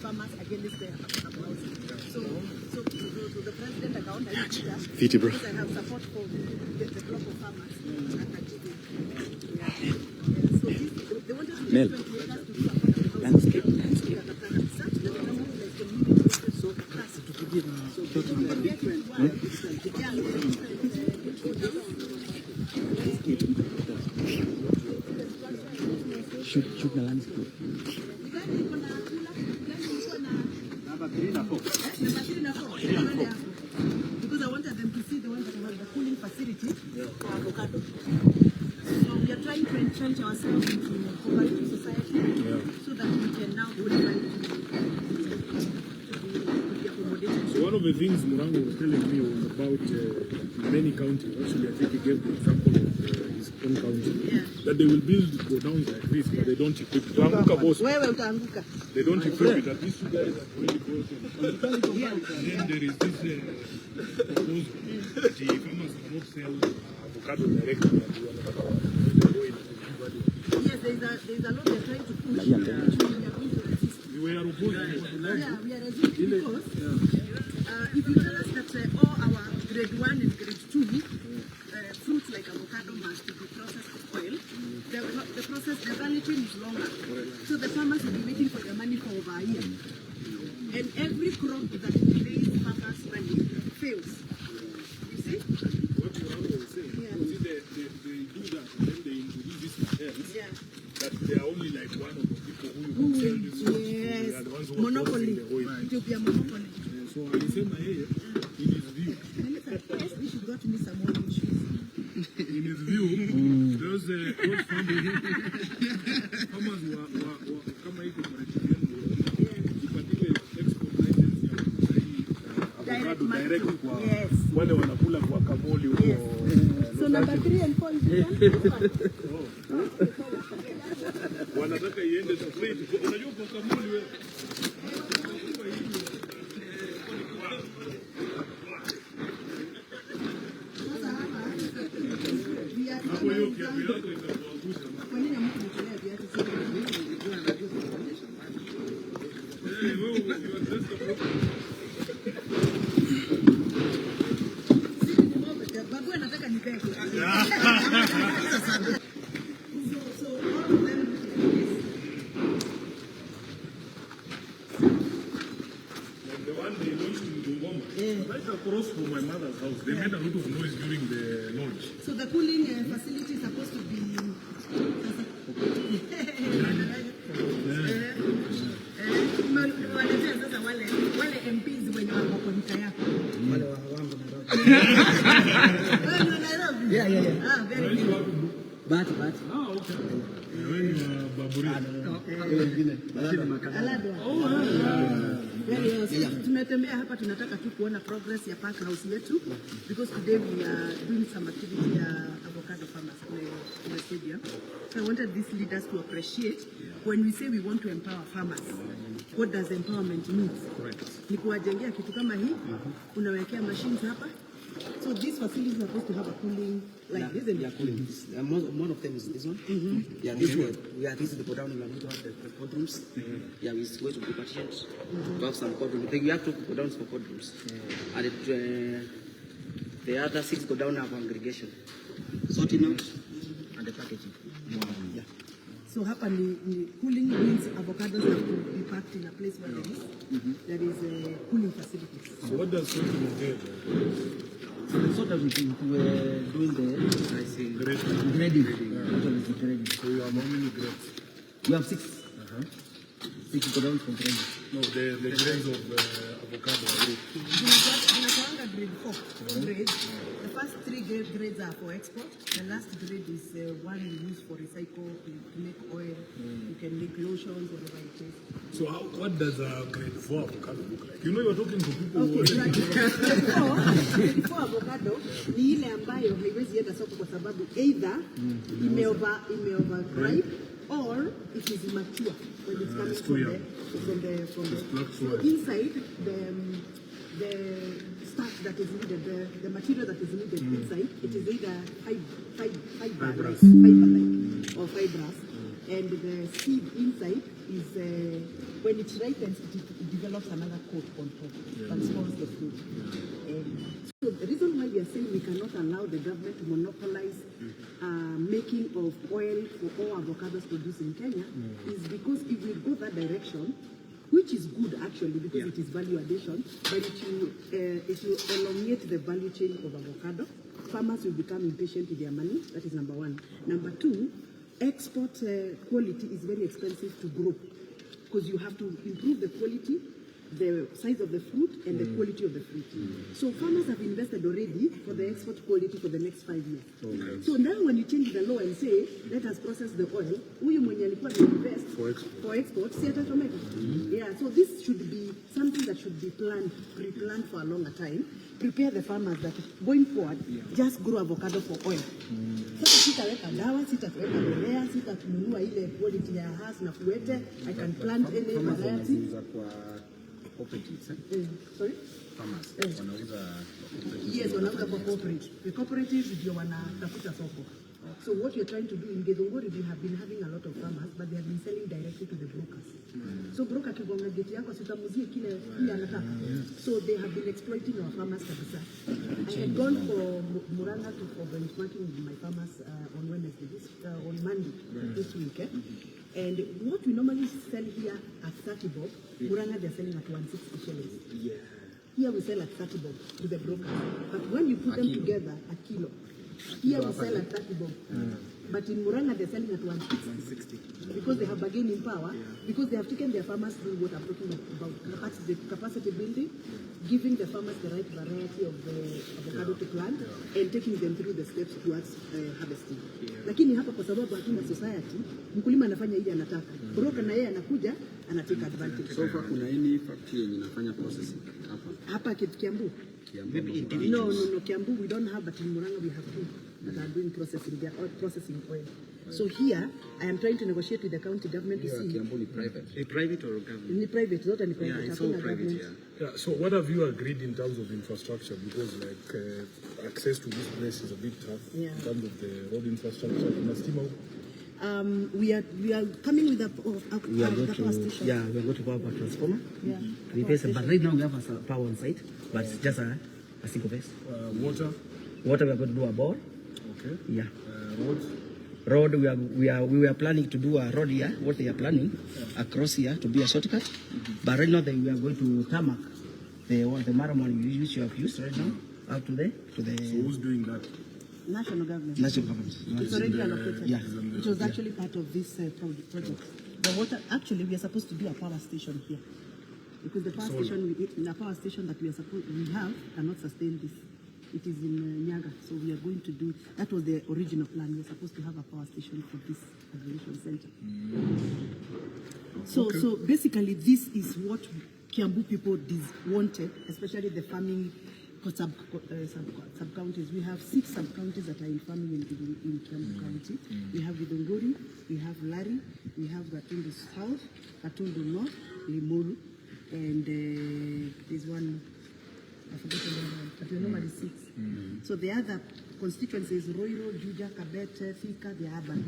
farmers against the housing. So the president account, because I have support for the global farmers. So they wanted to make 20 acres to do affordable housing. Shoot the landscape. Because I wanted them to see the ones that have the cooling facility for avocado. So we are trying to entrench ourselves into cooperative society so that we can now go to be accommodated. So one of the things Murango was telling me was about many counties. Actually, I think he gave the example of his own county. That they will build go down like this, but they don't equip it. They don't equip it. At least you guys are really broken. And then there is this proposal that the farmers cannot sell avocado directly. Yes, there is a law they're trying to push. We are opposing. Yeah, we are resisting because if you tell us that all our grade 1 and grade 2 fruits like avocado must be processed to oil, the process, the value chain is longer. So the farmers will be waiting for their money for over a year. And every crop that pays farmers money fails. You see? What Murango was saying, you see, they do that and then they introduce this cartels. That they are only like one of the people who sell this stuff. Yes, They are the ones who monopoly. are the oil. It will be a monopoly. So alisema yeye, in his view, Yes, we should go to me some more issues. in his view, those farmers were kama hii cooperative ipatiwe export license ya avocado direct kwa wale wanakula kwa kamoli huko. So number 3 and 4 is wanataka iende straight. Unajua kwa kamoli wewe. Right across from my mother's house, they made a lot of noise during the launch. So the cooling facility is supposed to be sasa wale MPs wenye wako kwa mita yako. Wale wangu Nairobi. Yeah. Ah, very good. But. Ah, okay. When you are Baburi. Tumetembea hapa, tunataka tu kuona progress ya park house yetu because today we are doing some activity ya avocado farmers in the stadium. So I wanted these leaders to appreciate when we say we want to empower farmers. What does empowerment mean? Ni kuwajengea kitu kama hii, unawekea machines hapa. So these facilities are supposed to have a cooling like this, isn't it? Yeah, cooling. One of them is this one. Yeah, this one. This is the go down in to have the cold rooms. Yeah, it's going to be partitioned to have some cold rooms. We have to go down for cold rooms. And the other 6 go down have aggregation, sorting out, and the packaging. Yeah. So hapa ni cooling means avocados have to be packed in a place where there is a cooling facilities. So what does sorting entail? So the sort of doing the grading. So you have how many grades? You have 6. 6 go down from grading. No, the grades of avocado. Tunatoanga grade 4 grades. The first 3 grades are for export. The last grade is one we use for recycle to make oil. You can make lotions, whatever it is. So what does a grade 4 avocado look like? You know, you're talking to people who grade 4 avocado ni ile ambayo haiwezi enda soko kwa sababu either imeover ripe or it is mature when it's coming from the so inside the stuff that is needed, the material that is needed inside, it is either fiber-like or fibrous, and the seed inside is when it ripens, it develops another coat on top that spoils the fruit. So the reason why we are saying we cannot allow the government to monopolize making of oil for all avocados produced in Kenya is because if we go that direction, which is good actually because it is value addition, but it will elongate the value chain of avocado. Farmers will become impatient with their money. That is number one. Number two, export quality is very expensive to grow because you have to improve the quality, the size of the fruit, and the quality of the fruit. So farmers have invested already for the export quality for the next 5 years. So now when you change the law and say, let us process the oil, huyu mwenye alikuwa invest for export, si atatomeka. Yeah, so this should be something that should be pre-planned for a longer time. Prepare the farmers that going forward, just grow avocado for oil. Sasa sitaweka dawa, sitaweka mbolea, sitatununua ile quality ya Hass na Fuete. I can plant any variety. Sorry? Farmers wanauza yes, wanauza kwa cooperative. The cooperative ndio wanatafuta soko. So what you're trying to do in Gathoni, we have been having a lot of farmers, but they have been selling directly to the brokers. So broker kigonga geti yako sitamuzie kile anataka. So they have been exploiting our farmers kabisa. I had gone for Muranga for benchmarking with my farmers on Wednesday, on Monday this week. And what we normally sell here at 30 bob, Muranga they're selling at 160 shillings. Here we sell at 30 bob to the brokers. But when you put them together, a kilo. Here we sell at 30 bob. But in Muranga they're selling at 160. Because they have bargaining power, because they have taken their farmers through what I'm talking about, the capacity building, giving the farmers the right variety of the avocado to plant, and taking them through the steps towards harvesting. Lakini hapa kwa sababu hatuna society, mkulima anafanya ile anataka. Broker na yeye anakuja, anatake advantage. So far kuna any factory yenye inafanya processing hapa? Hapa Kiambu. No, Kiambu we don't have, but in Muranga we have two that are doing processing. They are processing oil. So here, I am trying to negotiate with the county government to see. Kiambu ni private. A private or a government? Ni private, not any private. Yeah, it's all private, Yeah, so what have you agreed in terms of infrastructure? Because access to this place is a bit tough in terms of the road infrastructure. We are coming with a power station. Yeah, we are going to power transformer. Yeah. But right now we have a power on site, but it's just a single phase. Water? Water we are going to do a bore. Okay. Yeah. Roads? Road we were planning to do a road here. What they are planning across here to be a shortcut. But right now we are going to tarmac the marathon which you have used right now up to the. So who's doing that? National government. National government. It's already allocated. Yeah. It was actually part of this project. The water, actually, we are supposed to do a power station here. Because the power station that we have cannot sustain this. It is in Nyaga, so we are going to do, that was the original plan. We are supposed to have a power station for this aggregation center. So basically this is what Kiambu people wanted, especially the farming sub-counties. We have 6 sub-counties that are in farming in Kiambu County. We have Githunguri, we have Lari, we have Gatundu South, Gatundu North, Limuru, and there's one, I forgot the other one, but we normally 6. So the other constituencies, Roiro, Juja, Kabete, Thika, they are urban.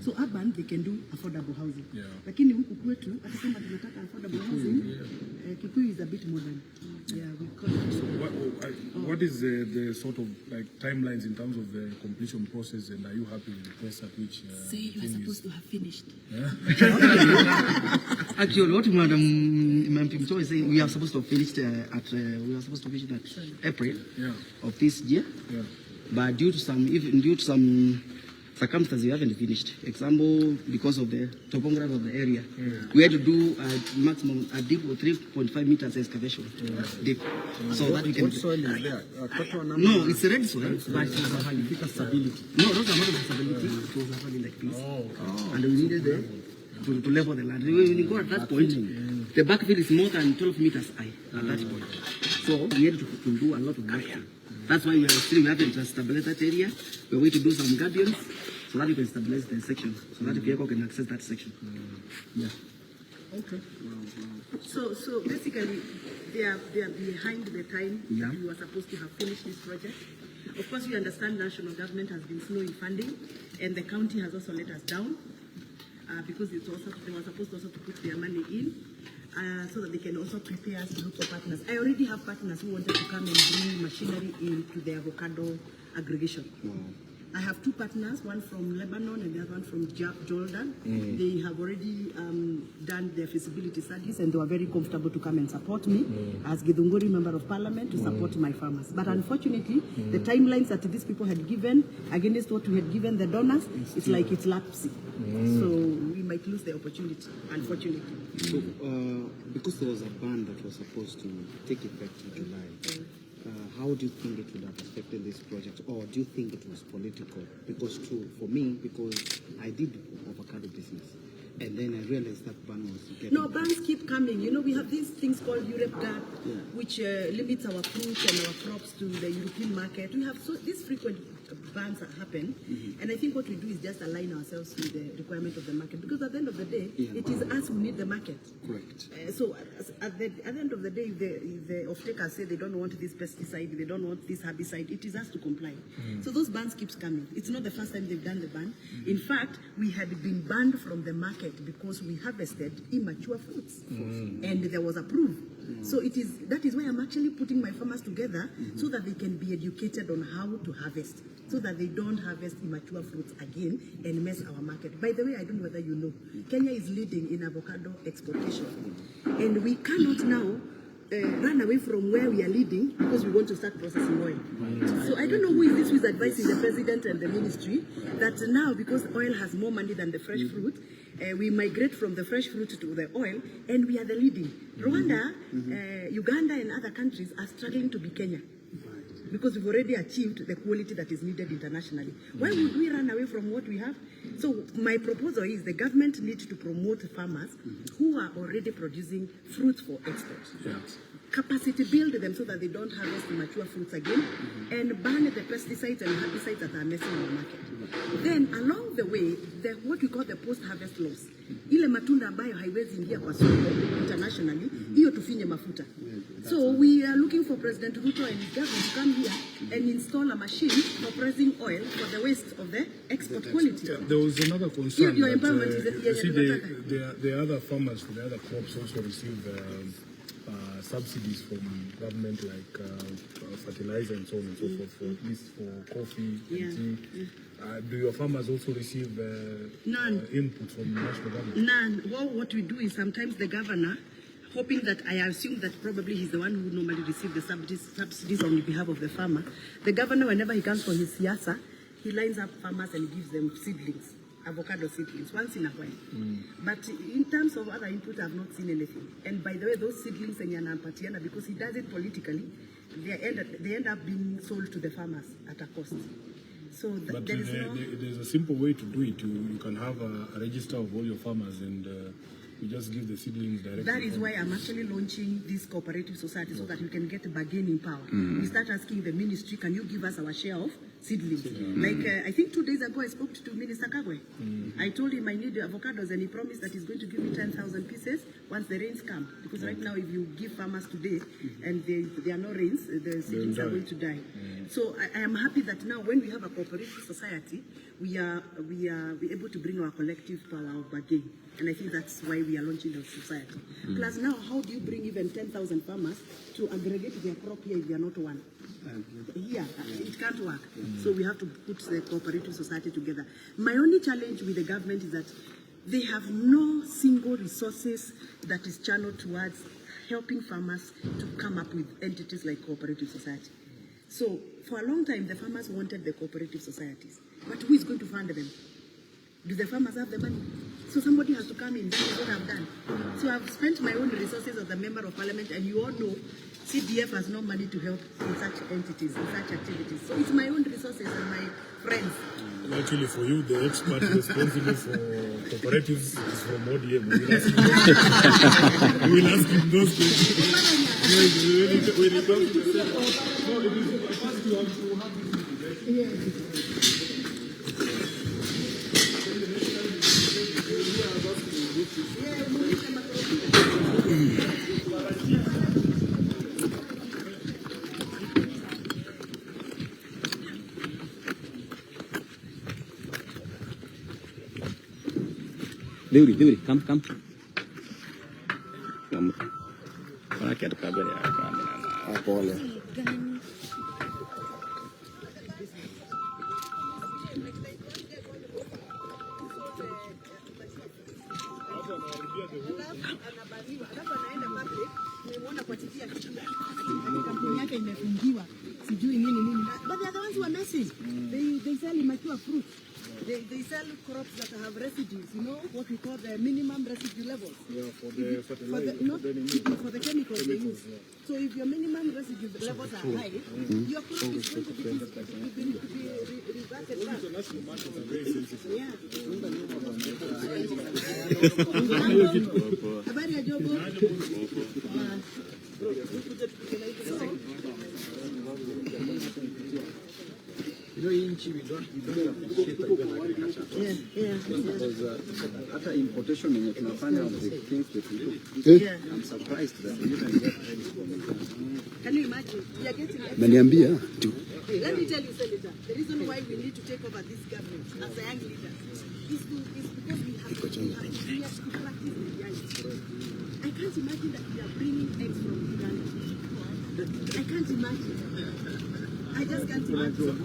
So urban, they can do affordable housing. Lakini huku kwetu, hata kama tunataka affordable housing, Kikuyu is a bit modern. Yeah, we call it. So what is the sort of like timelines in terms of the completion process, and are you happy with the pace at which say you are supposed to have finished? Actually, what Madam Mcho is saying, we are supposed to finish at April of this year. But due to some circumstances, we haven't finished. Example, because of the topography of the area, we had to do a maximum a deep of 3.5 meters excavation deep, so that we can. What soil is there? No, it's red soil, but it was a valley. Stability. No, not a matter of stability. It was a valley like this, and we needed to level the land. When you go at that point, the backfill is more than 12 meters high at that point. So we had to do a lot of work. That's why we haven't stabilized that area. We're going to do some guardians so that we can stabilize the section, so that the vehicle can access that section. Yeah. Okay. So basically, they are behind the time that we were supposed to have finished this project. Of course, we understand national government has been slow in funding, and the county has also let us down because they were supposed also to put their money in. so that they can also prepare us to look for partners. I already have partners who wanted to come and bring machinery into the avocado aggregation. I have 2 partners, one from Lebanon and the other one from Jordan. They have already done their feasibility studies and they were very comfortable to come and support me as Githunguri Member of Parliament to support my farmers. But unfortunately, the timelines that these people had given against what we had given the donors, it's like it's lapsing. So we might lose the opportunity, unfortunately. So, because there was a ban that was supposed to take effect in July, how do you think it would have affected this project, or do you think it was political? Because for me, because I did avocado business, and then I realized that ban was getting... No, bans keep coming. You know, we have these things called Europe Gap, which limits our fruits and our crops to the European market. We have these frequent bans that happen, and I think what we do is just align ourselves with the requirement of the market, because at the end of the day, it is us who need the market. Correct. So at the end of the day, if the off-takers say they don't want this pesticide, they don't want this herbicide, it is us to comply. So those bans keeps coming. It's not the first time they've done the ban. In fact, we had been banned from the market because we harvested immature fruits, and there was a proof. So that is why I'm actually putting my farmers together so that they can be educated on how to harvest, so that they don't harvest immature fruits again and mess our market. By the way, I don't know whether you know, Kenya is leading in avocado exportation, and we cannot now run away from where we are leading because we want to start processing oil. So I don't know who is advising the president and the ministry that now, because oil has more money than the fresh fruit, we migrate from the fresh fruit to the oil, and we are the leading. Rwanda, Uganda, and other countries are struggling to be Kenya, because we've already achieved the quality that is needed internationally. Why would we run away from what we have? So my proposal is the government needs to promote farmers who are already producing fruits for export. Capacity build them so that they don't harvest mature fruits again, and ban the pesticides and herbicides that are messing our market. Then along the way, what we call the post-harvest loss, ile matunda ambayo haiwezi ingia kwa soko internationally, hiyo tufinye mafuta. So we are looking for President Ruto and his government to come here and install a machine for pressing oil for the waste of the export quality. There was another concern Your that, empowerment is you see the other farmers for the other crops also receive subsidies from government, like fertilizer and so on and so forth, for at least for coffee and tea. Do your farmers also receive input from the national government? None. Well, what we do is sometimes the governor, hoping that I assume that probably he's the one who normally receives the subsidies on behalf of the farmer. The governor, whenever he comes for his Siasa, he lines up farmers and gives them seedlings, avocado seedlings, once in a while. But in terms of other input, I have not seen anything. And by the way, those seedlings in Yanampatiana, because he does it politically, they end up being sold to the farmers at a cost. So but there's a simple way to do it. You can have a register of all your farmers, and you just give the seedlings directly. That is why I'm actually launching this cooperative society, so that we can get bargaining power. We start asking the ministry, can you give us our share of seedlings? Like I think 2 days ago I spoke to Minister Kagwe. I told him I need avocados, and he promised that he's going to give me 10,000 pieces once the rains come. Because right now, if you give farmers today and there are no rains, the seedlings are going to die. So I am happy that now when we have a cooperative society, we are able to bring our collective power of bargain. And I think that's why we are launching the society. Plus now, how do you bring even 10,000 farmers to aggregate their crop here if they are not one? Here, it can't work. So we have to put the cooperative society together. My only challenge with the government is that they have no single resources that is channeled towards helping farmers to come up with entities like cooperative society. So for a long time, the farmers wanted the cooperative societies. But who is going to fund them? Do the farmers have the money? So somebody has to come in. That is what I've done. So I've spent my own resources as a member of parliament, and you all know CDF has no money to help in such entities, in such activities. So it's my own resources and my friends. Actually, for you, the expert responsible for cooperatives is from ODM. We will ask him those questions. When it comes to the no, it is first you have to have this. Deuri, come. Manake atakabia ya kamera. Pole. But the other ones were messy. They sell immature fruit. They sell crops that have residues, you know, what we call the minimum residue levels. Yeah, for the fertilizer. For the chemicals they use. So if your minimum residue levels are high, your crop is going to be reverted back. Yeah. Habari ya jogo. You know, in Chi, we don't appreciate agriculture. Because after importation in Tunafanya of the things that we do, I'm surprised that we even get ready for it. Can you imagine? We are getting Let me tell you, Senator, the reason why we need to take over this government as a young leader is because we have to practice the reality. I can't imagine that we are bringing eggs from Uganda. I can't imagine. I just can't imagine.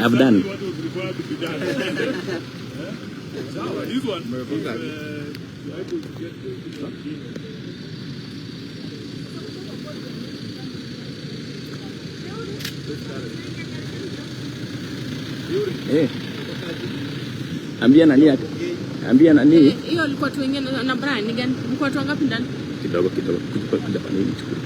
I've done. What was required to be done. This one, you're able to get the Ambia nani? Hiyo alikuwa tu wengine na Brian ni gani? Mko watu wangapi ndani? Kidogo kuja pale nichukue.